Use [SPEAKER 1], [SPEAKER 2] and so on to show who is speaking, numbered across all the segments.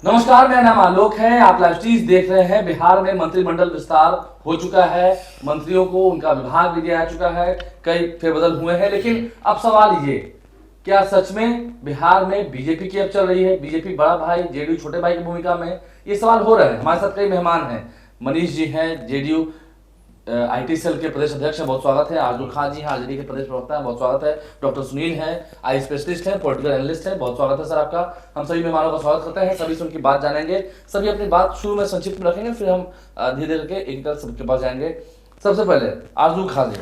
[SPEAKER 1] नमस्कार, मेरा नाम आलोक है। आप लाइव स्ट्रीम देख रहे हैं। बिहार में मंत्रिमंडल विस्तार हो चुका है, मंत्रियों को उनका विभाग भी दिया जा चुका है, कई फेरबदल हुए हैं। लेकिन अब सवाल ये, क्या सच में बिहार में बीजेपी की अब चल रही है? बीजेपी बड़ा भाई, जेडीयू छोटे भाई की भूमिका में? ये सवाल हो रहे हैं। हमारे साथ कई मेहमान हैं। मनीष जी हैं, जेडीयू आईटी सेल के प्रदेश अध्यक्ष हैं, बहुत स्वागत है। आजू खान जी हैं, आरजेडी के प्रदेश प्रवक्ता हैं, बहुत स्वागत है। डॉक्टर सुनील हैं, आई स्पेशलिस्ट हैं, पॉलिटिकल एनालिस्ट हैं, बहुत स्वागत है सर आपका। हम सभी मेहमानों का स्वागत करते हैं, सभी से उनकी बात जानेंगे। सभी अपनी बात शुरू में संक्षिप्त में रखेंगे, फिर हम धीरे धीरे करके एक एक सबके पास जाएंगे। सबसे पहले आजू खान जी,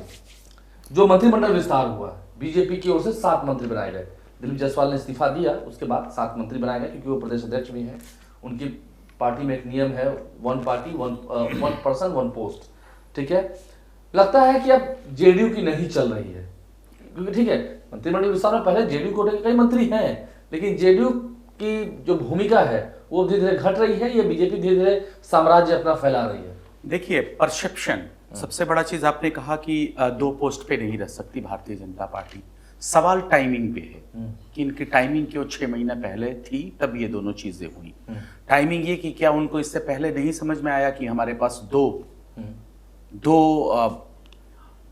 [SPEAKER 1] जो मंत्रिमंडल विस्तार हुआ, बीजेपी की ओर से 7 मंत्री बनाए गए। दिलीप जायसवाल ने इस्तीफा दिया, उसके बाद 7 मंत्री बनाए गए, क्योंकि वो प्रदेश अध्यक्ष भी हैं। उनकी पार्टी में एक नियम है, 1 पार्टी 1 पर्सन 1 पोस्ट। ठीक है, लगता है कि अब जेडीयू की नहीं चल रही है, क्योंकि ठीक है मंत्रिमंडल विस्तार में पहले जेडीयू कोटे के कई मंत्री हैं, लेकिन जेडीयू की जो भूमिका है वो धीरे धीरे घट रही है, या बीजेपी धीरे धीरे साम्राज्य अपना फैला रही है?
[SPEAKER 2] देखिए, परसेप्शन सबसे बड़ा चीज आपने कहा कि 2 पोस्ट पे नहीं रह सकती भारतीय जनता पार्टी। सवाल टाइमिंग पे है कि इनकी टाइमिंग क्यों 6 महीने पहले थी तब ये दोनों चीजें हुई। टाइमिंग ये कि क्या उनको इससे पहले नहीं समझ में आया कि हमारे पास दो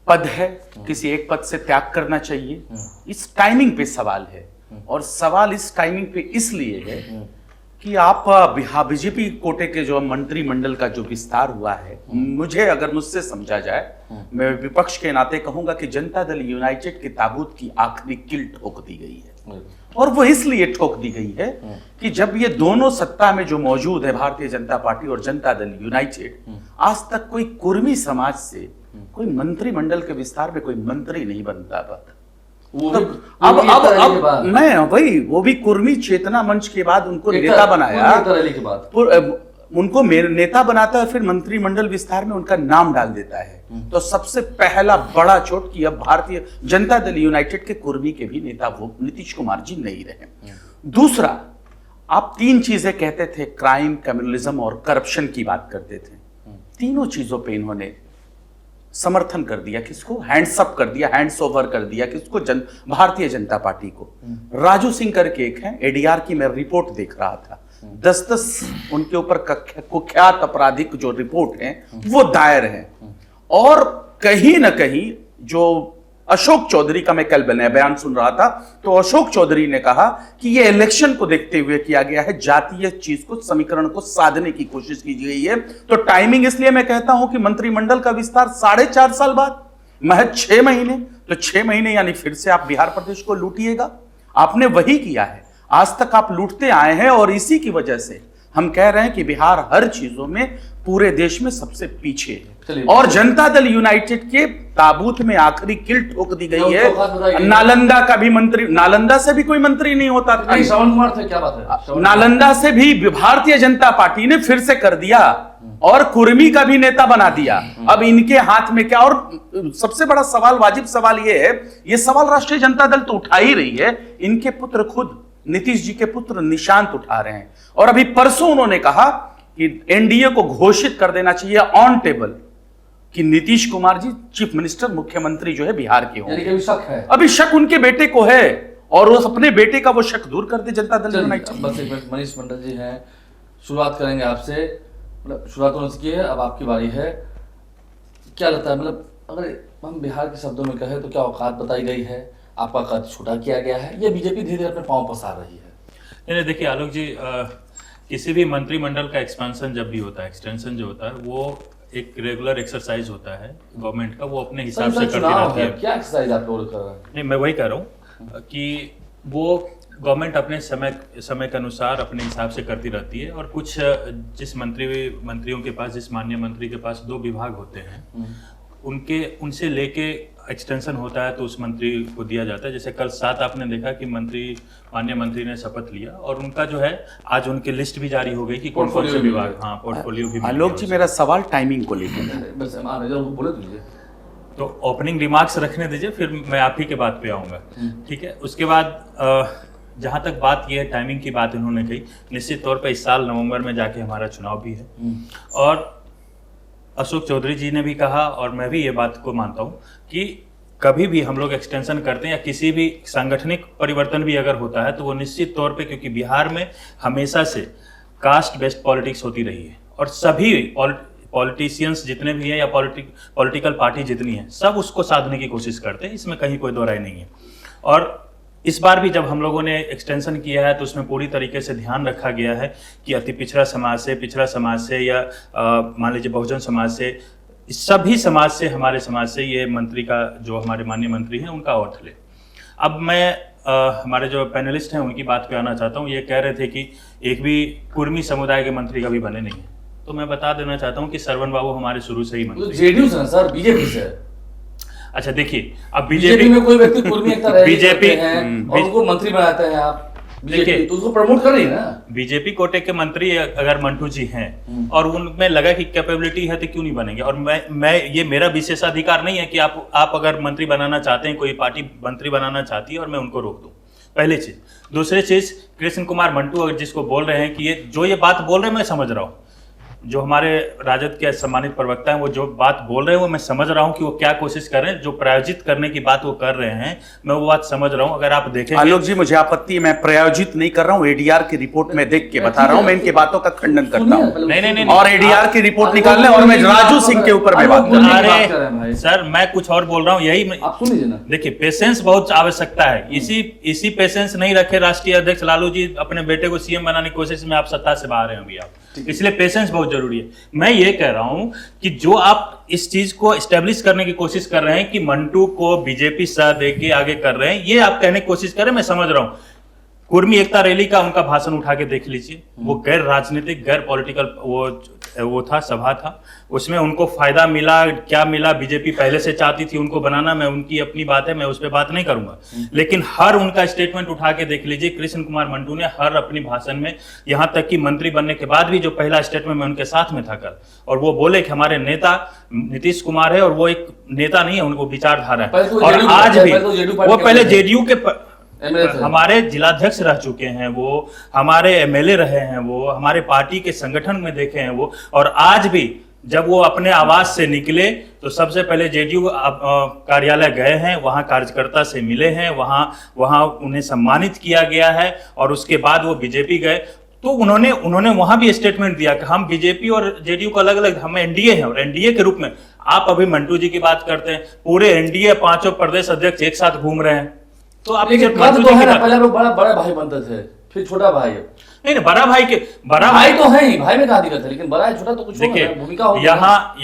[SPEAKER 2] पद है, किसी एक पद से त्याग करना चाहिए। इस टाइमिंग पे सवाल है, और सवाल इस टाइमिंग पे इसलिए है कि आप बीजेपी कोटे के जो मंत्रिमंडल का जो विस्तार हुआ है, मुझसे समझा जाए, मैं विपक्ष के नाते कहूंगा कि जनता दल यूनाइटेड के ताबूत की आखिरी कील ठोक दी गई है। और वो इसलिए ठोक दी गई है कि जब ये दोनों सत्ता में जो मौजूद है, भारतीय जनता पार्टी और जनता दल यूनाइटेड, आज तक कोई कुर्मी समाज से कोई मंत्रिमंडल के विस्तार में कोई मंत्री नहीं बनता पाता। अब मैं वही, वो भी कुर्मी चेतना मंच के बाद उनको नेता बनाया,
[SPEAKER 1] के बाद
[SPEAKER 2] उनको नेता बनाता है, फिर मंत्रिमंडल विस्तार में उनका नाम डाल देता है। तो सबसे पहला बड़ा चोट कि अब भारतीय जनता दल यूनाइटेड के कुर्मी के भी नेता वो नीतीश कुमार जी नहीं रहे। दूसरा, आप 3 चीजें कहते थे, क्राइम, कम्युनलिज्म और करप्शन की बात करते थे। तीनों चीजों पे इन्होंने समर्थन कर दिया, किसको? हैंड्स अप कर दिया, हैंड्स ओवर कर दिया, किसको? भारतीय जनता पार्टी को। राजू सिंह करके एक है, एडीआर की मैं रिपोर्ट देख रहा था, 10 उनके ऊपर कुख्यात आपराधिक जो रिपोर्ट है वो दायर है। और कहीं ना कहीं जो अशोक चौधरी का मैं कल बयान सुन रहा था, तो अशोक चौधरी ने कहा कि ये इलेक्शन को देखते हुए किया गया है, जातीय चीज को, समीकरण को साधने की कोशिश की गई है। तो टाइमिंग इसलिए मैं कहता हूं कि मंत्रिमंडल का विस्तार 4.5 साल बाद, महज 6 महीने, तो 6 महीने यानी फिर से आप बिहार प्रदेश को लूटिएगा। आपने वही किया है, आज तक आप लूटते आए हैं, और इसी की वजह से हम कह रहे हैं कि बिहार हर चीजों में पूरे देश में सबसे पीछे है। और जनता दल यूनाइटेड के ताबूत में आखिरी कील ठोक दी गई है। नालंदा का भी मंत्री, नालंदा से भी कोई मंत्री नहीं होता था,
[SPEAKER 1] श्रवण कुमार थे, क्या बात है?
[SPEAKER 2] नालंदा से भी भारतीय जनता पार्टी ने फिर से कर दिया, और कुर्मी का भी नेता बना दिया। अब इनके हाथ में क्या? और सबसे बड़ा सवाल, वाजिब सवाल ये है, ये सवाल राष्ट्रीय जनता दल तो उठा ही रही है, इनके पुत्र खुद नीतीश जी के पुत्र निशांत उठा रहे हैं। और अभी परसों उन्होंने कहा कि एनडीए को घोषित कर देना चाहिए ऑन टेबल कि नीतीश कुमार जी चीफ मिनिस्टर, मुख्यमंत्री जो है बिहार के होंगे।
[SPEAKER 1] अभी शक है,
[SPEAKER 2] अभी शक उनके बेटे को है, और वो अपने बेटे का वो शक दूर कर दे जनता दल यूनाइटेड।
[SPEAKER 1] बस एक मिनट, मनीष मंडल जी हैं, शुरुआत करेंगे आपसे। मतलब शुरुआत होने की है, अब आपकी बारी है। क्या लगता है, मतलब अगर हम बिहार के शब्दों में कहें तो क्या औकात बताई गई है? आपका कद छोटा किया गया है, या बीजेपी धीरे धीरे अपने पांव पसार रही है?
[SPEAKER 3] नहीं, देखिए आलोक जी, किसी भी मंत्रिमंडल का एक्सपेंशन जब भी होता है, एक्सटेंशन जो होता है, वो एक रेगुलर एक्सरसाइज होता है गवर्नमेंट का, वो अपने हिसाब से करती रहती है।
[SPEAKER 1] क्या एक्सरसाइज आप लोग कर रहे हैं?
[SPEAKER 3] नहीं, मैं वही कह रहा हूँ कि वो गवर्नमेंट अपने समय के अनुसार अपने हिसाब से करती रहती है। और कुछ जिस मंत्रियों के पास, जिस माननीय मंत्री के पास 2 विभाग होते हैं, उनसे लेके एक्सटेंशन होता है तो उस मंत्री को दिया जाता है। जैसे कल 7 आपने देखा कि माननीय मंत्री ने शपथ लिया, और उनका जो है आज उनकी लिस्ट भी जारी हो गई कि कौन कौन से विभाग, हाँ, पोर्टफोलियो भी।
[SPEAKER 2] आलोक जी, मेरा सवाल टाइमिंग को लेकर,
[SPEAKER 1] बस बोले दीजिए,
[SPEAKER 3] तो ओपनिंग रिमार्क्स रखने दीजिए, फिर मैं आप ही के बात पे आऊँगा। ठीक है, उसके बाद जहाँ तक बात ये है, टाइमिंग की बात इन्होंने कही, निश्चित तौर पर इस साल नवंबर में जाके हमारा चुनाव भी है, और अशोक चौधरी जी ने भी कहा, और मैं भी ये बात को मानता हूँ कि कभी भी हम लोग एक्सटेंशन करते हैं या किसी भी सांगठनिक परिवर्तन भी अगर होता है तो वो निश्चित तौर पे, क्योंकि बिहार में हमेशा से कास्ट बेस्ड पॉलिटिक्स होती रही है और सभी पॉलिटिशियंस जितने भी हैं या पॉलिटिकल पार्टी जितनी है सब उसको साधने की कोशिश करते हैं, इसमें कहीं कोई दो राय नहीं है। और इस बार भी जब हम लोगों ने एक्सटेंशन किया है तो उसमें पूरी तरीके से ध्यान रखा गया है कि अति पिछड़ा समाज से या मान लीजिए बहुजन समाज से, सभी समाज से, हमारे समाज से ये मंत्री का जो हमारे माननीय मंत्री हैं उनका ओथ ले। अब मैं हमारे जो पैनलिस्ट हैं उनकी बात पे आना चाहता हूँ। ये कह रहे थे कि एक भी कुर्मी समुदाय के मंत्री कभी बने नहीं है, तो मैं बता देना चाहता हूँ कि सरवन बाबू हमारे शुरू से ही मंत्री।
[SPEAKER 1] जेडीयू से सर, बीजेपी से।
[SPEAKER 3] अच्छा देखिए, अब
[SPEAKER 1] बीजेपी में कोई व्यक्ति कुर्मी एकता रहे बीजेपी और उनको मंत्री बनाते हैं आप, देखिए तो उसको प्रमोट कर रही है ना।
[SPEAKER 3] बीजेपी कोटे के मंत्री अगर मंटू जी हैं और उनमें लगा कि कैपेबिलिटी है तो क्यों नहीं बनेंगे। और मैं ये मेरा विशेषाधिकार नहीं है कि आप अगर मंत्री बनाना चाहते हैं, कोई पार्टी मंत्री बनाना चाहती है और मैं उनको रोक दूं, पहली चीज। दूसरी चीज, कृष्ण कुमार मंटू अगर जिसको बोल रहे हैं कि ये बात बोल रहे हैं मैं समझ रहा हूँ, जो हमारे राजद के सम्मानित प्रवक्ता हैं वो जो बात बोल रहे हैं वो मैं समझ रहा हूं कि वो क्या कोशिश कर रहे हैं, जो प्रायोजित करने की बात वो कर रहे हैं मैं वो बात समझ रहा हूं। अगर आप देखें
[SPEAKER 2] आलोक जी, मुझे आपत्ति है, मैं प्रायोजित नहीं कर रहा हूं, एडीआर की रिपोर्ट में देख के बता रहा हूं, मैं इनकी बातों का खंडन करता हूं।
[SPEAKER 3] नहीं,
[SPEAKER 2] और एडीआर की रिपोर्ट निकालने और मैं राजू सिंह के ऊपर मैं बात कर रहा हूं।
[SPEAKER 3] अरे सर, मैं कुछ और बोल रहा हूँ, यही
[SPEAKER 1] आप सुन लीजिए ना।
[SPEAKER 3] देखिए, पेशेंस बहुत आवश्यकता है। इसी पेशेंस नहीं रखे राष्ट्रीय अध्यक्ष लालू जी अपने बेटे को सीएम बनाने की कोशिश में आप सत्ता से बाहर हैं अभी आप, इसलिए पेशेंस बहुत जरूरी है। मैं ये कह रहा हूं कि जो आप इस चीज को एस्टेब्लिश करने की कोशिश कर रहे हैं कि मंटू को बीजेपी सह देके आगे कर रहे हैं, ये आप कहने की कोशिश कर रहे हैं, मैं समझ रहा हूं। कुर्मी एकता रैली का उनका भाषण उठा के देख लीजिए, वो गैर राजनीतिक गैर पॉलिटिकल वो था, सभा था, उसमें उनको फायदा मिला क्या मिला, बीजेपी पहले से चाहती थी उनको बनाना, मैं उनकी अपनी बात है, मैं उस पर बात नहीं करूंगा। लेकिन हर उनका स्टेटमेंट उठा के देख लीजिए, कृष्ण कुमार मंटू ने हर अपनी भाषण में, यहां तक कि मंत्री बनने के बाद भी जो पहला स्टेटमेंट में उनके साथ में था कल, और वो बोले कि हमारे नेता नीतीश कुमार है और वो एक नेता नहीं है, उनको विचारधारा है। और आज भी वो पहले जेडीयू के हमारे जिलाध्यक्ष रह चुके हैं, वो हमारे एमएलए रहे हैं, वो हमारे पार्टी के संगठन में देखे हैं वो, और आज भी जब वो अपने आवास से निकले तो सबसे पहले जेडीयू कार्यालय गए हैं, वहां कार्यकर्ता से मिले हैं, वहां उन्हें सम्मानित किया गया है, और उसके बाद वो बीजेपी गए तो उन्होंने वहां भी स्टेटमेंट दिया कि हम बीजेपी और जेडीयू को अलग अलग, हम एनडीए हैं और एनडीए के रूप में। आप अभी मंटू जी की बात करते हैं, पूरे एनडीए 5 प्रदेश अध्यक्ष एक साथ घूम रहे हैं, तो आप
[SPEAKER 1] लेकिन तो है ना, पहले लोग बड़ा भाई बनते थे, फिर छोटा भाई है।
[SPEAKER 3] नहीं, बड़ा भाई
[SPEAKER 1] तो है ही, भाई में कहा दिक्कत है, लेकिन बड़ा छोटा तो कुछ भूमिका होगी।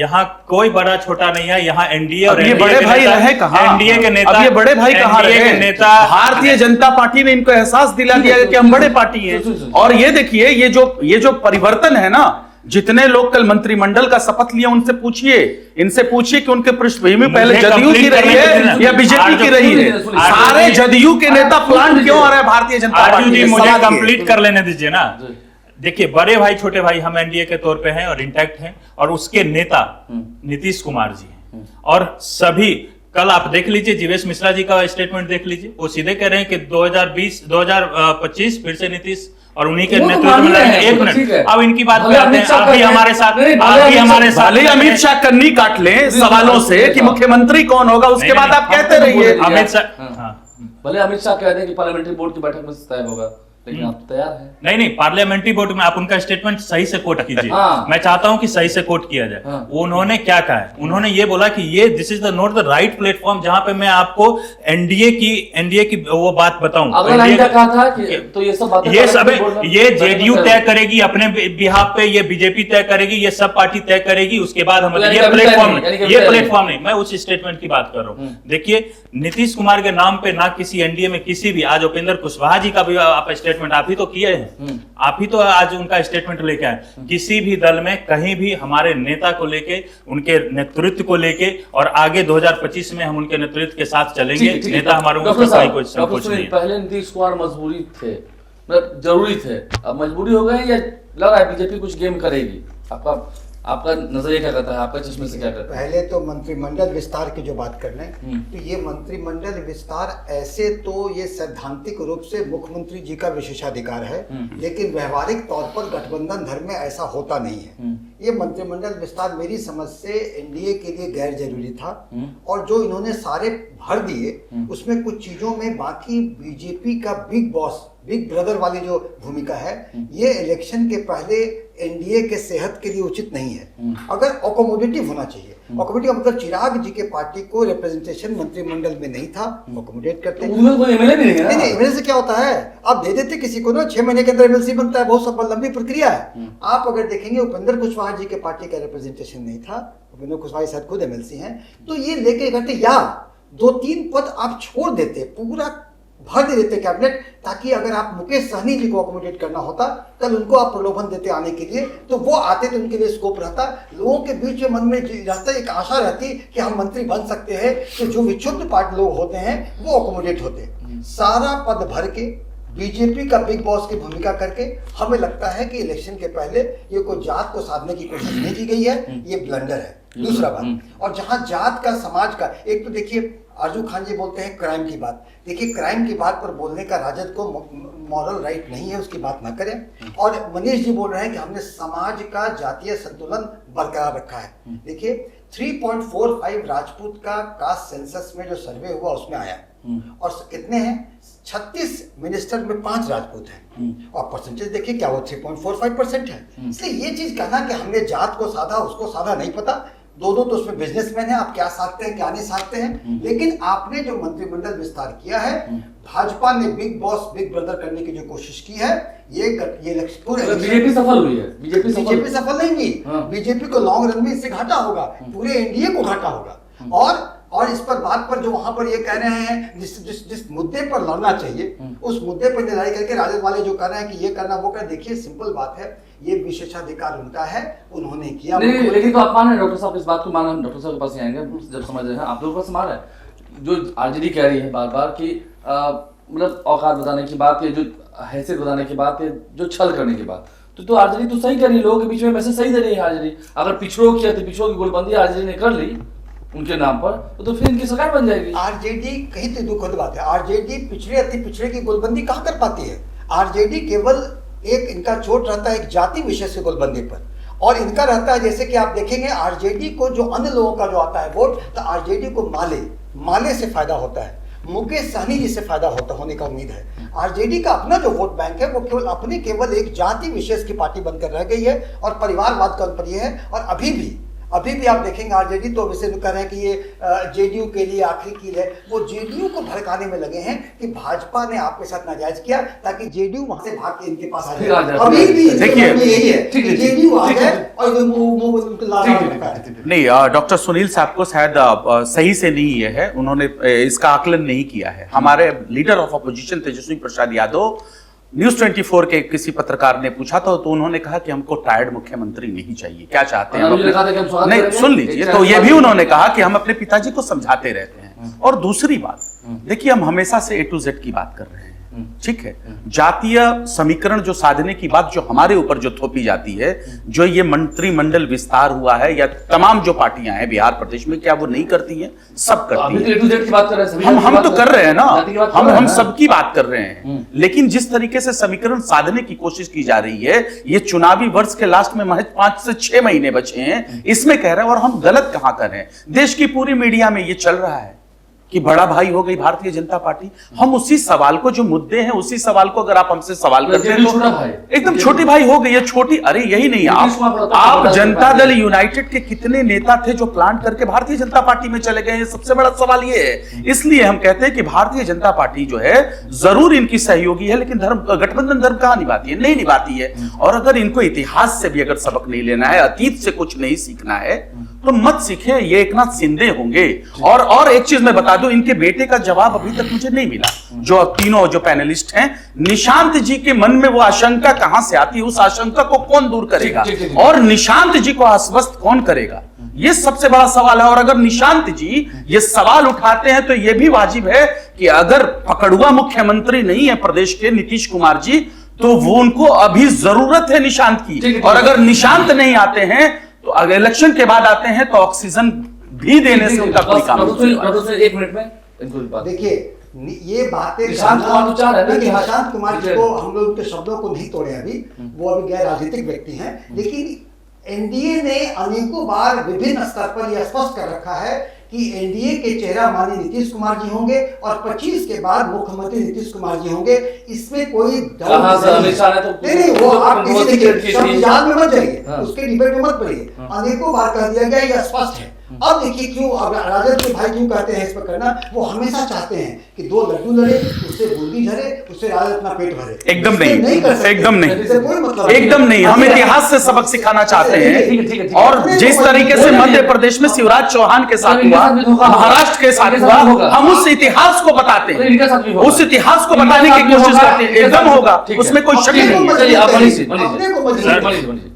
[SPEAKER 3] यहाँ कोई बड़ा छोटा नहीं है, यहाँ एनडीए और
[SPEAKER 2] ये बड़े भाई रहे कहाँ?
[SPEAKER 3] एनडीए के नेता,
[SPEAKER 2] ये बड़े भाई कहाँ रहे?
[SPEAKER 3] नेता
[SPEAKER 2] भारतीय जनता पार्टी ने इनको एहसास दिला दिया कि हम बड़े पार्टी हैं। और ये देखिए, ये जो परिवर्तन है ना, जितने लोग कल मंत्रिमंडल का शपथ लिया उनसे पूछिए, इनसे पूछिए कि उनके पृष्ठभूमि पहले जदयू की रही है या बीजेपी की रही है। सारे जदयू के नेता प्लांट क्यों आ रहे हैं भारतीय जनता पार्टी?
[SPEAKER 3] मुझे कंप्लीट कर लेने दीजिए ना। देखिए, बड़े भाई छोटे भाई हम एनडीए के तौर पे हैं और इंटैक्ट हैं, और उसके नेता नीतीश कुमार जी हैं, और सभी कल आप देख लीजिए जीवेश मिश्रा जी का स्टेटमेंट देख लीजिए, वो सीधे कह रहे हैं कि 2025 फिर से नीतीश और उन्हीं के नेतृत्व में लड़ेंगे। एक मिनट, अब इनकी बात करते हैं, आप भी हमारे साथ
[SPEAKER 2] भले अमित शाह कन्नी काट लें सवालों से कि मुख्यमंत्री कौन होगा, उसके बाद आप कहते रहिए।
[SPEAKER 3] अमित शाह
[SPEAKER 1] भले अमित शाह कहते हैं कि पार्लियामेंट्री बोर्ड की बैठक में तय होगा, लेकिन आप तैयार हैं?
[SPEAKER 3] नहीं, पार्लियामेंट्री बोर्ड में आप उनका स्टेटमेंट सही से कोट कीजिए। मैं चाहता हूं कि सही से कोट किया जाए। उन्होंने क्या कहा है? उन्होंने ये बोला कि ये this is the not the right platform जहां पे मैं आपको एनडीए की वो बात बताऊं।
[SPEAKER 1] कहा था कि तो ये सब बातें
[SPEAKER 3] ये जेडीयू तय करेगी अपने बिहाफ पे, ये बीजेपी तय करेगी, ये सब पार्टी तय करेगी, उसके बाद हम ये प्लेटफॉर्म नहीं, मैं उस स्टेटमेंट की बात कर रहा हूं। देखिए, नीतीश कुमार के नाम पे ना किसी एनडीए में किसी भी, आज उपेंद्र कुशवाहा जी का भी आप स्टेटमेंट आप ही तो किए हैं, आप ही तो आज उनका स्टेटमेंट लेके आए। किसी भी दल में कहीं भी हमारे नेता को लेके, उनके नेतृत्व को लेके, और आगे 2025 में हम उनके नेतृत्व के साथ चलेंगे। नेता हमारे
[SPEAKER 1] पहले नीतीश कुमार मजबूरी थे, मतलब जरूरी थे, अब मजबूरी हो गए या लग रहा है बीजेपी कुछ गेम करेगी? आपका नजरिया क्या कहता है, आपका चश्मे से क्या कहता है?
[SPEAKER 4] पहले तो मंत्रिमंडल विस्तार की जो बात कर लें, तो ये मंत्रिमंडल विस्तार ऐसे तो ये सैद्धांतिक रूप से मुख्यमंत्री जी का विशेषाधिकार है, लेकिन व्यवहारिक तौर पर गठबंधन धर्म में ऐसा होता नहीं है। ये मंत्रिमंडल विस्तार मेरी समझ से एनडीए के लिए गैर जरूरी था, और जो इन्होंने सारे भर दिए उसमें कुछ चीजों में बाकी बीजेपी का बिग बॉस, बिग ब्रदर वाली जो भूमिका है, ये इलेक्शन के पहले एनडीए के सेहत के लिए उचित नहीं है। अगर अकोमोडेटिव होना चाहिए, अकोमोडेटिव का मतलब चिराग जी के पार्टी को रिप्रेजेंटेशन मंत्रिमंडल में नहीं था, अकोमोडेट करते हैं।
[SPEAKER 1] उनमें कोई एमएलए भी नहीं है ना।
[SPEAKER 4] एमएलए से क्या होता है, आप दे देते किसी को ना, 6 महीने के अंदर एमएलसी बनता है, बहुत सब लंबी प्रक्रिया है। आप अगर देखेंगे उपेंद्र कुशवाहा जी के पार्टी का रिप्रेजेंटेशन नहीं था, उपेंद्र कुशवाहा शायद खुद एमएलसी हैं, तो ये लेके करते, या 2-3 पद आप छोड़ देते, पूरा भर दे देते कैबिनेट, ताकि अगर आप मुकेश सहनी जी को अकोमोडेट करना होता, कल उनको आप प्रलोभन देते आने के लिए, तो वो आते तो उनके लिए स्कोप रहता, लोगों के बीच में मन में रहता, एक आशा रहती कि हम मंत्री बन सकते हैं, तो जो विक्षुब्ध पार्टी लोग होते हैं वो अकोमोडेट होते। सारा पद भर के बीजेपी का बिग बॉस की भूमिका करके हमें लगता है कि इलेक्शन के पहले ये कोई जात को साधने की कोशिश नहीं की गई है, ये ब्लंडर है। दूसरा बात, और जहां जात का, समाज का, एक तो देखिए आरजू खान जी बोलते हैं क्राइम की बात, देखिए क्राइम की बात पर बोलने का राजद को मॉरल राइट नहीं है, उसकी बात ना करें। और मनीष जी बोल रहे हैं कि हमने समाज का जातीय संतुलन बरकरार रखा है। देखिए 3.45 राजपूत का कास्ट सेंसस में जो सर्वे हुआ उसमें आया, और कितने हैं, 36 मिनिस्टर में 5 राजपूत हैं, और परसेंटेज देखिए क्या वो 3.45% है। इसलिए ये चीज कहना कि हमने जात को साधा, उसको साधा, नहीं पता, दोनों तो उसमें बिजनेसमैन है, आप क्या साधते हैं क्या नहीं साधते हैं। लेकिन आपने जो मंत्रिमंडल विस्तार किया है, भाजपा ने बिग बॉस, बिग ब्रदर करने की जो कोशिश की है, ये
[SPEAKER 1] बीजेपी सफल हुई है। बीजेपी
[SPEAKER 4] सफल नहीं हुई, बीजेपी को लॉन्ग रन में इससे घाटा होगा, पूरे एनडीए को घाटा होगा। और इस पर बात पर जो वहां पर ये कह रहे हैं, जिस मुद्दे पर लड़ना चाहिए उस मुद्दे पर लड़ाई करके राजद वाले जो कर रहे हैं कि ये करना वो कर, देखिए सिंपल बात है, ये विशेषाधिकार उनका है, उन्होंने किया।
[SPEAKER 1] नहीं, लेकिन तो आप मान रहे हैं डॉक्टर साहब, इस बात को मान रहे हैं, डॉक्टर साहब के पास ही आएंगे जब समझ रहे हैं, आप लोगों के पास मान रहे हैं जो आरजेडी कह रही है बार बार कि मतलब औकात बताने की बात है, जो हैसियत बताने की बात है, जो छल करने की बात, तो आरजेडी तो सही कर रही है, लोगों के बीच में वैसे सही दे रही है आरजेडी। अगर पिछड़ों की पिछड़ों की गोलबंदी आरजेडी ने कर ली उनके नाम पर, तो फिर इनकी सरकार बन जाएगी।
[SPEAKER 4] आरजेडी कहीं तो दुखद बात है, आरजेडी पिछड़े अति पिछड़े की गोलबंदी कहाँ कर पाती है। आरजेडी केवल एक, इनका चोट रहता है एक जाति विशेष की गोलबंदी पर, और इनका रहता है, जैसे कि आप देखेंगे आरजेडी को जो अन्य लोगों का जो आता है वोट, तो आरजेडी को माले से फायदा होता है, मुकेश सहनी जी से फायदा होने का उम्मीद है। आरजेडी का अपना जो वोट बैंक है वो केवल एक जाति विशेष की पार्टी बनकर रह गई है, और परिवारवाद का पर है। और अभी भी आप देखेंगे आरजेडी तो वैसे कह रहे हैं कि ये जेडीयू के लिए आखिरी कील है, वो जेडीयू को भड़काने में लगे हैं कि भाजपा ने आपके साथ नाजायज किया ताकि जेडीयू वहां से भाग के इनके पास आ जाए। अभी भी
[SPEAKER 2] देखिए
[SPEAKER 4] यही है, जेडीयू आ जाए और
[SPEAKER 2] नहीं, डॉक्टर सुनील साहब को शायद सही से नहीं ये है, उन्होंने इसका आकलन नहीं किया है। हमारे leader of opposition Tejashwi Prasad Yadav, news 24 के किसी पत्रकार ने पूछा था, तो उन्होंने कहा कि हमको टायर्ड मुख्यमंत्री नहीं चाहिए, क्या चाहते हैं नहीं, सुन लीजिए, तो ये भी उन्होंने कहा कि हम अपने पिताजी को समझाते रहते हैं। और दूसरी बात, देखिए हम हमेशा से A to Z की बात कर रहे हैं, ठीक है, जातीय समीकरण जो साधने की बात जो हमारे ऊपर जो थोपी जाती है, जो ये मंत्रिमंडल विस्तार हुआ है, या तमाम जो पार्टियां हैं बिहार प्रदेश में, क्या वो नहीं करती हैं? सब करती हैं।
[SPEAKER 1] A to Z की बात कर रहे हैं,
[SPEAKER 2] हम तो कर रहे हैं ना, हम सबकी बात कर रहे हैं, लेकिन जिस तरीके से समीकरण साधने की कोशिश की जा रही है, ये चुनावी वर्ष के लास्ट में महज 5 से 6 महीने बचे हैं, इसमें कह रहे हैं, और हम गलत कहां कर रहे हैं? देश की पूरी मीडिया में ये चल रहा है कि बड़ा भाई हो गई भारतीय जनता पार्टी। हम उसी सवाल को, जो मुद्दे हैं उसी सवाल को अगर आप हमसे सवाल करते हैं तो एकदम छोटी भाई हो गई है, छोटी, अरे यही नहीं, आप जनता दल यूनाइटेड के कितने नेता थे जो प्लांट करके भारतीय जनता पार्टी में चले गए, सबसे बड़ा सवाल ये है। इसलिए हम कहते हैं कि भारतीय जनता पार्टी जो है जरूर इनकी सहयोगी है, लेकिन गठबंधन धर्म कहां निभाती है? नहीं निभाती है। और अगर इनको इतिहास से भी अगर सबक नहीं लेना है, अतीत से कुछ नहीं सीखना है, तो मत सीखे, ये एकनाथ शिंदे होंगे। और एक चीज मैं बता दूं, इनके बेटे का जवाब अभी तक मुझे नहीं मिला। जो तीनों जो पैनलिस्ट हैं, निशांत जी के मन में वो आशंका कहां से आती है, उस आशंका को कौन दूर करेगा, और निशांत जी को आश्वस्त कौन करेगा, ये सबसे बड़ा सवाल है। और अगर निशांत जी ये सवाल उठाते हैं तो यह भी वाजिब है कि अगर पकड़ुआ मुख्यमंत्री नहीं है प्रदेश के नीतीश कुमार जी, तो वो उनको अभी जरूरत है निशांत की। और अगर निशांत नहीं आते हैं तो अगर इलेक्शन के बाद आते हैं तो ऑक्सीजन भी देने से उनका कोई काम नहीं।
[SPEAKER 1] 1 मिनट में
[SPEAKER 4] देखिए, ये बातें
[SPEAKER 1] निशांत
[SPEAKER 4] कुमार जी को हम लोग उनके शब्दों को नहीं तोड़े अभी, वो अभी गैर राजनीतिक व्यक्ति हैं, लेकिन एनडीए ने अनेकों बार विभिन्न स्तर पर यह स्पष्ट कर रखा है कि एनडीए के चेहरा माननीय नीतीश कुमार जी होंगे और 25 के बाद मुख्यमंत्री नीतीश कुमार जी होंगे। इसमें कोई
[SPEAKER 1] कहां से अमित शाह ने तो
[SPEAKER 4] नहीं, वो आप किसी देखिए शब्दजाल में मत जाइए,
[SPEAKER 1] हाँ।
[SPEAKER 4] उसके डिबेट में मत पड़िए। अनेकों बार कह दिया गया, यह स्पष्ट है। अब देखिए क्यों अब राजद के भाई क्यों कहते हैं इस पर करना, वो हमेशा चाहते हैं कि दो लड्डू लड़े, उससे बूंदी झरे, उससे राजद अपना पेट भरे।
[SPEAKER 2] एकदम
[SPEAKER 4] इससे
[SPEAKER 2] नहीं
[SPEAKER 4] कर सकते।
[SPEAKER 2] एकदम नहीं
[SPEAKER 4] इससे कोई मतलब
[SPEAKER 2] एकदम नहीं। हम इतिहास से सबक सिखाना चाहते
[SPEAKER 1] ठीक है,
[SPEAKER 2] हैं।
[SPEAKER 1] ठीक है।
[SPEAKER 2] और जिस तरीके से मध्य प्रदेश में शिवराज चौहान के साथ हुआ, महाराष्ट्र के साथ हुआ, हम उस इतिहास को बताते हैं,
[SPEAKER 1] इनके साथ भी होगा।
[SPEAKER 2] उस इतिहास को बताने की कोशिश करते हैं। एकदम होगा, उसमें कोई शक नहीं।
[SPEAKER 1] चलिए आप मनीष जी,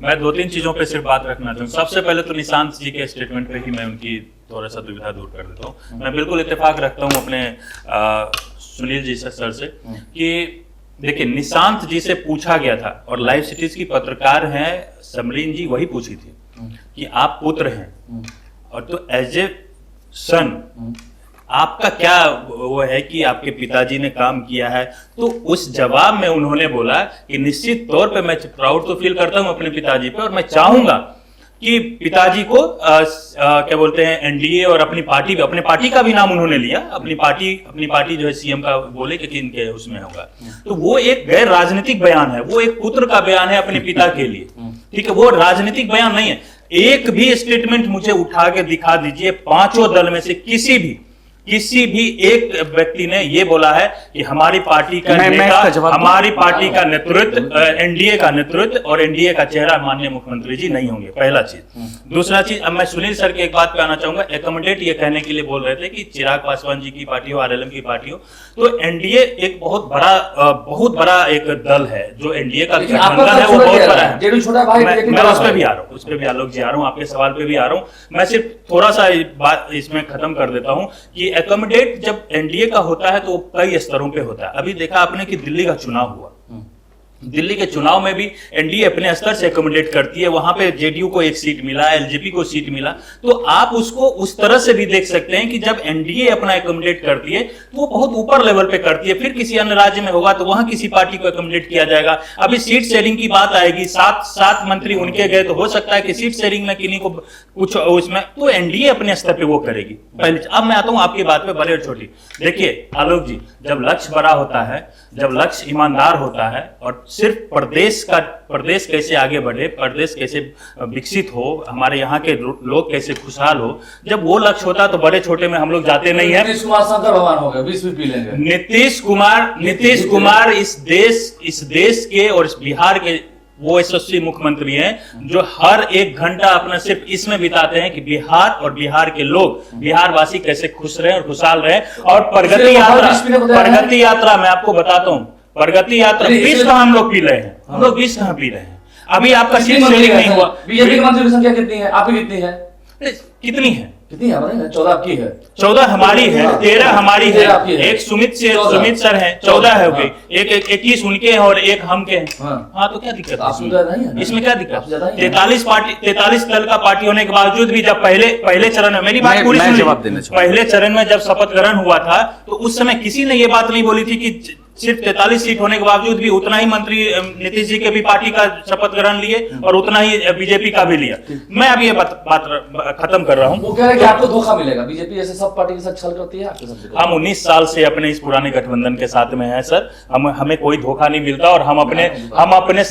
[SPEAKER 3] मैं दो तीन चीजों पे सिर्फ बात रखना चाहूँ। सबसे पहले तो निशांत जी के स्टेटमेंट पे ही मैं उनकी थोड़ा सा दुविधा दूर कर देता हूँ। मैं बिल्कुल इत्तेफाक रखता हूँ अपने सुनील जी सर से कि देखिए, निशांत जी से पूछा गया था और लाइव सिटीज की पत्रकार हैं समरीन जी, वही पूछी थी कि आप पुत्र हैं और तो एज ए सन आपका क्या वो है कि आपके पिताजी ने काम किया है। तो उस जवाब में उन्होंने बोला कि निश्चित तौर पे मैं प्राउड तो फील करता हूं अपने पिताजी पे और मैं चाहूंगा कि पिताजी को क्या बोलते हैं एनडीए और अपनी पार्टी का भी नाम उन्होंने लिया। अपनी पार्टी जो है सीएम का बोले कि इनके उसमें होगा। तो वो एक गैर राजनीतिक बयान है, वो एक पुत्र का बयान है अपने पिता के लिए, ठीक है, वो राजनीतिक बयान नहीं है। एक भी स्टेटमेंट मुझे उठा के दिखा दीजिए पांचों दल में से किसी भी एक व्यक्ति ने ये बोला है कि हमारी पार्टी का नेता, हमारी पार्टी का नेतृत्व, एनडीए का नेतृत्व और एनडीए का चेहरा माननीय मुख्यमंत्री जी नहीं होंगे, पहला चीज। दूसरा चीज, अब मैं सुनील सर के एक बात पे आना चाहूंगा। एकोमोडेट ये कहने के लिए बोल रहे थे कि चिराग पासवान जी की पार्टी हो, आरएलएम की पार्टी हो, तो एनडीए एक बहुत बड़ा एक दल है जो एनडीए का गठबंधन है, वो बहुत बड़ा है। मैं उस पर भी आ रहा हूँ जी, आ रहा हूँ, आपके सवाल पे भी आ रहा हूँ। मैं सिर्फ थोड़ा सा बात इसमें खत्म कर देता हूँ कि एकोमोडेट जब एनडीए का होता है तो कई स्तरों पे होता है। अभी देखा आपने कि दिल्ली का चुनाव हुआ, दिल्ली के चुनाव में भी एनडीए अपने स्तर से एकोमोडेट करती है। वहां पे जेडीयू को एक सीट मिला, एलजेपी को सीट मिला। तो आप उसको उस तरह से भी देख सकते हैं कि जब एनडीए अपना एकोमोडेट करती है तो वो बहुत ऊपर लेवल पे करती है। फिर किसी अन्य राज्य में होगा तो वहां किसी पार्टी को एकोमोडेट किया जाएगा। अभी सीट शेयरिंग की बात आएगी, सात मंत्री उनके गए तो हो सकता है कि सीट शेयरिंग में किन्हीं को कुछ उसमें, तो एनडीए अपने स्तर पे वो करेगी पहले। अब मैं आता हूं आपकी बात पे बड़े और छोटी। देखिए आलोक जी, जब लक्ष्य बड़ा होता है, जब लक्ष्य ईमानदार होता है और सिर्फ प्रदेश कैसे आगे बढ़े, प्रदेश कैसे विकसित हो, हमारे यहाँ के लोग कैसे खुशहाल हो, जब वो लक्ष्य होता है तो बड़े छोटे में हम लोग जाते नहीं है।
[SPEAKER 1] नीतीश कुमार शंकर भगवान हो गए, 20 भी पी लेंगे।
[SPEAKER 3] नीतीश कुमार इस देश के और इस बिहार के वो यशस्वी मुख्यमंत्री हैं जो हर एक घंटा अपना सिर्फ इसमें बिताते हैं कि बिहार और बिहार के लोग, बिहारवासी कैसे खुश रहे और खुशहाल रहे। और प्रगति यात्रा मैं आपको बताता हूँ, प्रगति यात्रा 20 कहाँ हम लोग पी रहे हैं, हम लोग 20 कहाँ पी रहे हैं। अभी आपका सीट शेयरिंग नहीं हुआ।
[SPEAKER 1] बीजेपी की मंत्री की संख्या कितनी है, आपकी कितनी है?
[SPEAKER 3] कितनी है?
[SPEAKER 1] 14 आपकी है,
[SPEAKER 3] 14 हमारी है, 13 हमारी है, एक सुमित सर है, 14 है,
[SPEAKER 1] हाँ।
[SPEAKER 3] एक 21 उनके हैं और एक हम के हैं। हाँ तो क्या दिक्कत है इसमें? क्या दिक्कत? 43 दल का पार्टी होने के बावजूद भी जब पहले चरण में, मेरी बात पूरी सुनिए, पहले चरण में जब शपथ ग्रहण हुआ था तो उस समय किसी ने ये बात नहीं बोली थी कि सिर्फ 43 सीट होने के बावजूद भी उतना ही मंत्री नीतीश जी के भी पार्टी का शपथ ग्रहण लिए और उतना ही बीजेपी का भी लिया। मैं अब ये बात खत्म कर रहा हूँ।
[SPEAKER 1] वो कह रहे हैं कि आपको धोखा मिलेगा, बीजेपी जैसे सब पार्टी के साथ छल करती है आपके साथ।
[SPEAKER 3] हम 19 साल से अपने इस पुराने गठबंधन के साथ में हैं सर, हमें कोई धोखा नहीं मिलता और हम अपने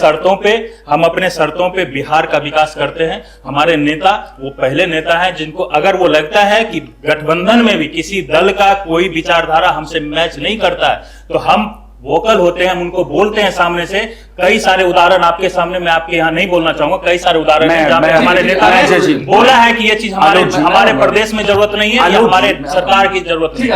[SPEAKER 3] शर्तों पे बिहार का विकास करते हैं। हमारे नेता वो पहले नेता हैं जिनको अगर वो लगता है कि गठबंधन में भी किसी दल का कोई विचारधारा हमसे मैच नहीं करता है तो हम वोकल होते हैं, हम उनको बोलते हैं सामने से। कई सारे उदाहरण आपके सामने, मैं आपके यहाँ नहीं बोलना चाहूंगा, कई सारे उदाहरण हमारे नेता ने बोला है कि ये चीज हमारे प्रदेश में जरूरत नहीं है, ये हमारे सरकार की जरूरत है।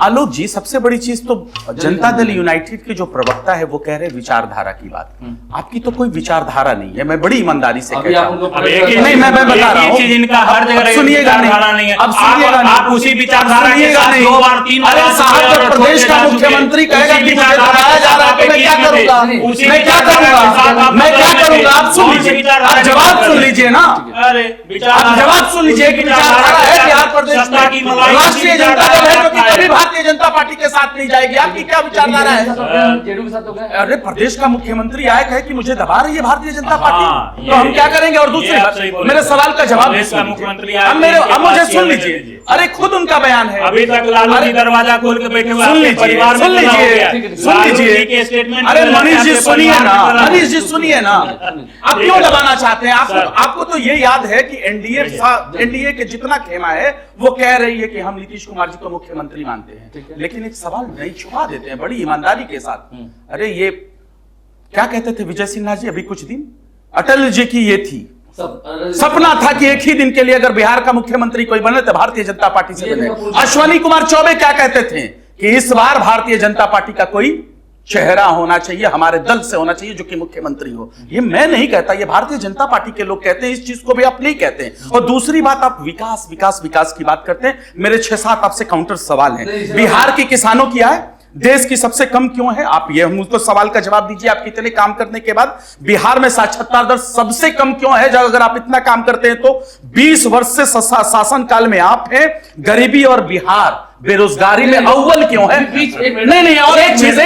[SPEAKER 2] आलोक जी, सबसे बड़ी चीज तो जनता दल यूनाइटेड के जो प्रवक्ता है वो कह रहे विचारधारा की बात। आपकी तो कोई विचारधारा नहीं है, मैं बड़ी ईमानदारी से कहता हूं। नहीं, मैं बता रहा हूं,
[SPEAKER 3] इनका हर जगह
[SPEAKER 2] सुनिएगा नहीं है। अब सुनिएगा,
[SPEAKER 3] आप उसी विचारधारा के साथ 2 बार 3 बार
[SPEAKER 2] साहब प्रदेश का मुख्यमंत्री कहेगा कि मुझे बताया जा रहा है तो मैं क्या करूंगा? मैं क्या करूंगा? जवाब सुन लीजिए, आप जवाब सुन लीजिए ना,
[SPEAKER 3] अरे
[SPEAKER 2] आप जवाब सुन लीजिए कि विचारधारा है बिहार प्रदेश में राष्ट्रीय जनता दल है जो कि कभी भारतीय जनता पार्टी के साथ नहीं जाएगी। आपकी क्या विचारधारा है?
[SPEAKER 1] जेडीयू के साथ तो गए।
[SPEAKER 2] अरे प्रदेश का मुख्यमंत्री आया कहे कि मुझे दबा रही है भारतीय जनता पार्टी, तो हम
[SPEAKER 3] ये-
[SPEAKER 2] क्या करेंगे? और दूसरी
[SPEAKER 3] ये आप
[SPEAKER 2] बात,
[SPEAKER 3] सही बोल
[SPEAKER 2] मेरे
[SPEAKER 3] रहे हैं।
[SPEAKER 2] सवाल का जवाब
[SPEAKER 3] प्रदेश का
[SPEAKER 2] सुन लीजिए।
[SPEAKER 3] मुख्यमंत्री
[SPEAKER 2] अब
[SPEAKER 3] आया,
[SPEAKER 2] मेरे
[SPEAKER 3] इनके
[SPEAKER 2] अब मुझे
[SPEAKER 3] पास
[SPEAKER 2] सुन
[SPEAKER 3] ये
[SPEAKER 2] लीजिए,
[SPEAKER 3] दीजिए।
[SPEAKER 2] अरे खुद उनका बयान है।
[SPEAKER 3] अभी तक लालू जी
[SPEAKER 2] अरे-
[SPEAKER 3] दरवाजा खोल के बैठे हुए
[SPEAKER 2] सुन
[SPEAKER 3] आपके
[SPEAKER 2] लीजिए,
[SPEAKER 3] परिवार में
[SPEAKER 2] सुन
[SPEAKER 3] बदलाव हो गया।
[SPEAKER 2] लीजिए, सुन
[SPEAKER 3] लालू जी
[SPEAKER 2] लीजिए।
[SPEAKER 3] के स्टेटमेंट
[SPEAKER 2] अरे
[SPEAKER 3] में
[SPEAKER 2] मनीष जी
[SPEAKER 3] आपके
[SPEAKER 2] सुनिए
[SPEAKER 3] परिवार
[SPEAKER 2] ना,
[SPEAKER 3] में बदलाव
[SPEAKER 2] मनीष जी सुनिए ना, आप
[SPEAKER 3] ठीक
[SPEAKER 2] क्यों
[SPEAKER 3] है।
[SPEAKER 2] दबाना चाहते हैं? आपको
[SPEAKER 3] सर।
[SPEAKER 2] आपको तो ये याद है कि एनडीए के जितना खेमा है वो कह रही है कि हम नीतीश कुमार जी को मुख्यमंत्री मानते
[SPEAKER 1] ठीक
[SPEAKER 2] हैं,
[SPEAKER 1] है।
[SPEAKER 2] लेकिन एक सवाल नहीं छुपा देते हैं बड़ी ईमानदारी के साथ। अरे ये क्या कहते थे विजय सिन्हा जी अभी कुछ दिन, अटल जी की ये थी सपना था कि एक ही दिन के लिए अगर बिहार का मुख्यमंत्री कोई बने तो भारतीय जनता पार्टी से बने। अश्वनी कुमार चौबे क्या कहते थे कि इस बार भारतीय जनता पार्टी का कोई चेहरा होना चाहिए, हमारे दल से होना चाहिए जो कि मुख्यमंत्री हो। ये मैं नहीं कहता, ये भारतीय जनता पार्टी के लोग कहते हैं, इस चीज को भी आप नहीं कहते हैं। और दूसरी बात, आप विकास विकास विकास की बात करते हैं। मेरे 6-7 आपसे काउंटर सवाल हैं। बिहार के किसानों की आय देश की सबसे कम क्यों है? आप ये मुझको सवाल का जवाब दीजिए। आप कितने काम करने के बाद बिहार में साक्षरता दर सबसे कम क्यों है? जब अगर आप इतना काम करते हैं तो 20 वर्ष से शासन काल में आप हैं, गरीबी और बिहार बेरोजगारी में अव्वल क्यों है? नहीं, और एक चीज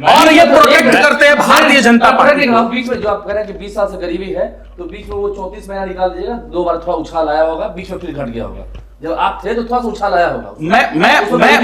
[SPEAKER 2] और ये प्रोटेक्ट करते हैं भारतीय जनता पार्टी को।
[SPEAKER 1] बीच में जो आप कह रहे हैं कि 20 साल से गरीबी है, तो बीच में वो 34 महीना निकाल दीजिएगा, 2 बार थोड़ा उछाल आया होगा, बीच में फिर घट गया होगा। जब आप थे तो थोड़ा सा उछाल आया होगा।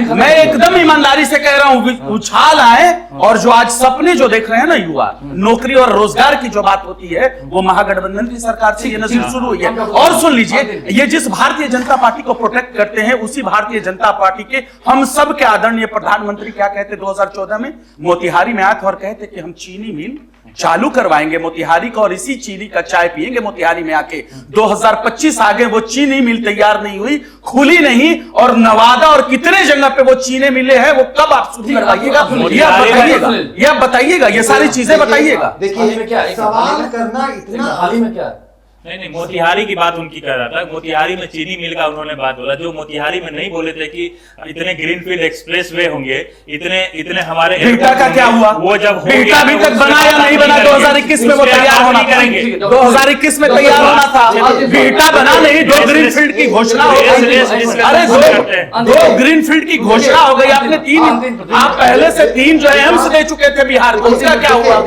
[SPEAKER 2] मैं एकदम ईमानदारी से कह रहा हूं, उछाल आए। और जो आज सपने जो देख रहे हैं ना युवा, नौकरी और रोजगार की जो बात होती है, वो महागठबंधन की सरकार से ये नजर शुरू हुई है। और सुन लीजिए, ये जिस भारतीय जनता पार्टी को प्रोटेक्ट करते हैं, उसी भारतीय जनता पार्टी के हम सब के आदरणीय प्रधानमंत्री क्या कहते 2014 में मोतिहारी में आए थे और कहते कि हम चीनी मिल चालू करवाएंगे मोतिहारी का और इसी चीनी का चाय पिएंगे मोतिहारी में आके। 2025 आगे वो चीनी मिल तैयार नहीं हुई, खुली नहीं, और नवादा और कितने जगह पे वो चीनी मिले हैं, वो कब आप शुरू करवाइएगा? ये बताइएगा, ये सारी चीजें बताइएगा।
[SPEAKER 1] हाल में क्या है?
[SPEAKER 4] सवाल करना इतना
[SPEAKER 1] हाल ही में क्या है?
[SPEAKER 3] नहीं, मोतिहारी की बात उनकी कर रहा था। मोतिहारी में चीनी मिल का उन्होंने बात बोला, जो मोतिहारी में नहीं बोले थे कि इतने ग्रीनफील्ड एक्सप्रेसवे होंगे, इतने हमारे
[SPEAKER 2] बिहटा का क्या हुआ?
[SPEAKER 3] वो जब हो
[SPEAKER 2] बिहटा
[SPEAKER 3] गया
[SPEAKER 2] अभी
[SPEAKER 3] तो
[SPEAKER 2] तक
[SPEAKER 3] उस
[SPEAKER 2] बना
[SPEAKER 3] पे
[SPEAKER 2] या नहीं बना? 2021 में वो तैयार होना था। 2021 में तैयार होना था, बिहटा बना नहीं। 2 ग्रीनफील्ड की घोषणा हो गई। अरे 2 ग्रीनफील्ड की घोषणा हो गई, आपने 3, आप पहले से 3 जो एम्स दे चुके थे बिहार को, उसका क्या हुआ?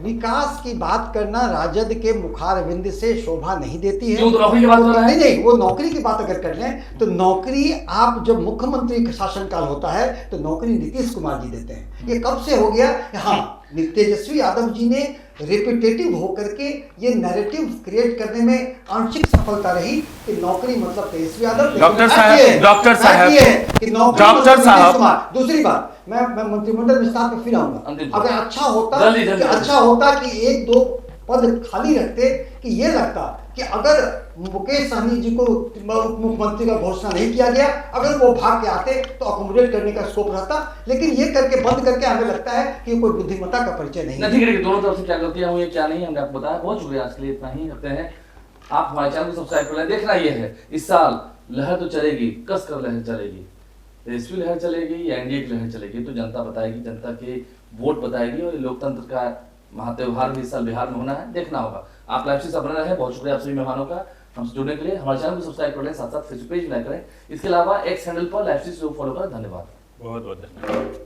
[SPEAKER 4] विकास की बात करना राजद के मुखारविंद से शोभा नहीं देती है।
[SPEAKER 1] क्यों? तो नौकरी की बात कर रहे हैं।
[SPEAKER 4] नहीं, वो नौकरी की बात अगर कर लें तो नौकरी आप जब मुख्यमंत्री का शासनकाल होता है तो नौकरी नीतीश कुमार जी देते हैं। ये कब से हो गया? हाँ, तेजस्वी यादव जी ने रिपीटेटिव होकर के ये नैरेटिव क्रिएट करने में आंशिक सफलता रही कि नौकरी मतलब तेजस्वी यादव।
[SPEAKER 2] डॉक्टर साहब
[SPEAKER 4] कि नौकरी
[SPEAKER 2] डॉक्टर
[SPEAKER 4] मतलब
[SPEAKER 2] साहब।
[SPEAKER 4] नीतीश कुमार। दूसरी बात, मैं मंत्रिमंडल विस्तार पे फिर आऊंगा। अगर अच्छा होता कि 1-2 पद खाली रखते, कि ये लगता कि अगर मुकेश सहनी जी को मुख्यमंत्री का घोषणा नहीं किया गया, अगर वो भाग के आते तो अकोमोडेट करने का स्कोप रहता, लेकिन ये करके बंद करके हमें लगता है कि कोई बुद्धिमत्ता का परिचय नहीं है।
[SPEAKER 1] ठीक है, दोनों तरफ से क्या गलतियां हुई क्या नहीं हमने आपको बताया। बहुत शुक्रिया, आज के लिए इतना ही रखते हैं। आप हमारे चैनल को सब्सक्राइब कर लें। देखना ये है, इस साल लहर तो चलेगी, कस कर लहर चलेगी। तेजस्वी लहर चलेगी या एनडीए की लहर चलेगी, तो जनता बताएगी, जनता के वोट बताएगी। और लोकतंत्र का महात्योहार भी इस साल बिहार में होना है, देखना होगा। आप लाइव से बने रहे। बहुत शुक्रिया आप सभी मेहमानों का हमसे जुड़ने के लिए। हमारे चैनल को सब्सक्राइब कर लें, साथ साथ फेसबुक पेज लाइक करें। इसके अलावा एक्स हैंडल पर लाइव से फॉलो करें। धन्यवाद,
[SPEAKER 3] बहुत बहुत धन्यवाद।